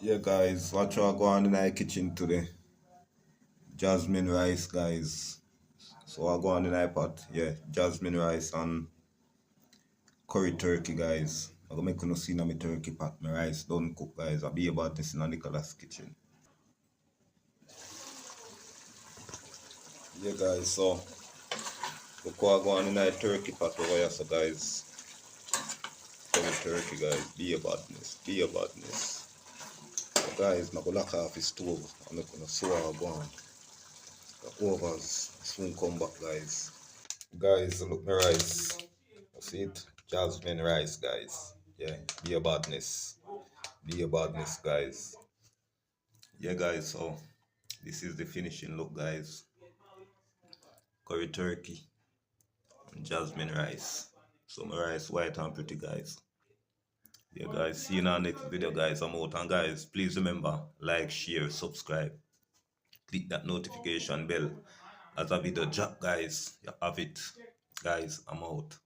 Yeah, guys, what you go on in the kitchen today? Jasmine rice, guys. So I go on in the pot. Yeah, jasmine rice and curry turkey, guys. I'm gonna make you see my turkey pot. My rice done cook, guys. I'll be about this in Nicholas' kitchen. Yeah, guys. So look what I go on in the turkey pot over here, so guys. Curry turkey, guys. Be a badness. Be a badness. So, guys, I'm gonna lock off the stove. I'm gonna sew go on. The overs soon come back, guys. Guys, look my rice. See it? Jasmine rice, guys. Yeah, be a badness. Be a badness, guys. Yeah, guys, so this is the finishing look, guys. Curry turkey and jasmine rice. So my rice white and pretty, guys. Yeah, guys, see you in our next video, guys. I'm out. And guys, please remember, like, share, subscribe. Click that notification bell. As a video drop, guys, you have it. Guys, I'm out.